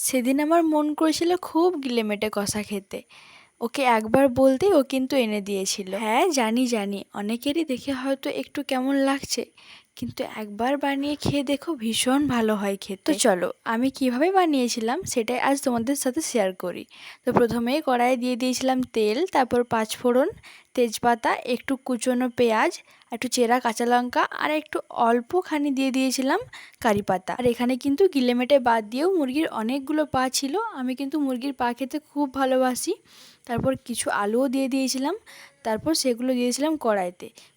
সেদিন আমার মন করেছিল খুব গিলেমেটে কষা খেতে। ওকে একবার বলতেই ও কিন্তু এনে দিয়েছিল। হ্যাঁ, জানি জানি অনেকেরই দেখে হয়তো একটু কেমন লাগছে, কিন্তু একবার বানিয়ে খেয়ে দেখো, ভীষণ ভালো হয় খেতে। তো চলো আমি কিভাবে বানিয়েছিলাম সেটাই আজ তোমাদের সাথে শেয়ার করি। তো প্রথমেই কড়াইয়ে দিয়ে দিয়েছিলাম তেল, তারপর পাঁচফোড়ন, তেজপাতা, একটু কুচনো পেঁয়াজ, একটু চেরা কাঁচা লঙ্কা আর একটু অল্পখানি দিয়ে দিয়েছিলাম কারি পাতা। আর এখানে কিন্তু গিলেমেটে বাদ দিয়েও মুরগির অনেকগুলো পা ছিল, আমি কিন্তু মুরগির পা খেতে খুব ভালোবাসি। তারপর কিছু আলুও দিয়ে দিয়েছিলাম, তারপর সেগুলো দিয়েছিলাম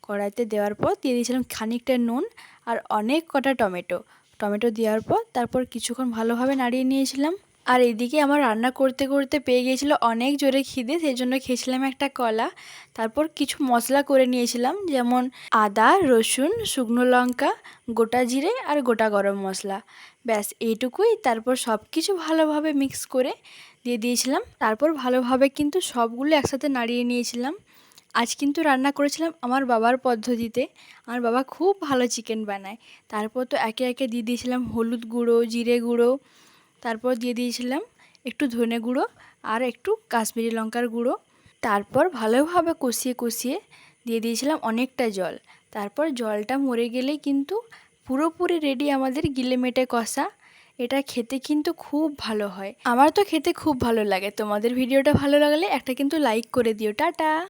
কড়াইতে দেওয়ার পর দিয়ে দিয়েছিলাম খানিকটা নুন আর অনেক কটা টমেটো দেওয়ার পর তারপর কিছুক্ষণ ভালোভাবে নাড়িয়ে নিয়েছিলাম। আর এদিকে আমার রান্না করতে করতে পেয়ে গিয়েছিল অনেক জোরে খিদে, সেই জন্য খেয়েছিলাম একটা কলা। তারপর কিছু মশলা করে নিয়েছিলাম, যেমন আদা, রসুন, শুকনো লঙ্কা, গোটা জিরে আর গোটা গরম মশলা। ব্যাস এইটুকুই। তারপর সব কিছু ভালোভাবে মিক্স করে দিয়ে দিয়েছিলাম। তারপর ভালোভাবে কিন্তু সবগুলো একসাথে নাড়িয়ে নিয়েছিলাম। আজ কিন্তু রান্না করেছিলাম আমার বাবার পদ্ধতিতে। আমার বাবা খুব ভালো চিকেন বানায়। তারপর তো একে একে দিয়ে দিয়েছিলাম হলুদ গুঁড়ো, জিরে গুঁড়ো, তারপর দিয়ে দিয়েছিলাম একটু ধনে গুঁড়ো আর একটু কাশ্মীরি লঙ্কার গুঁড়ো। তারপর ভালোভাবে কষিয়ে কষিয়ে দিয়ে দিয়েছিলাম অনেকটা জল। তারপর জলটা মরে গেলেই কিন্তু পুরোপুরি রেডি আমাদের গিলেমেটে কষা। এটা খেতে কিন্তু খুব ভালো হয়, আমার তো খেতে খুব ভালো লাগে। তোমাদের ভিডিওটা ভালো লাগলে একটা কিন্তু লাইক করে দিও। টাটা।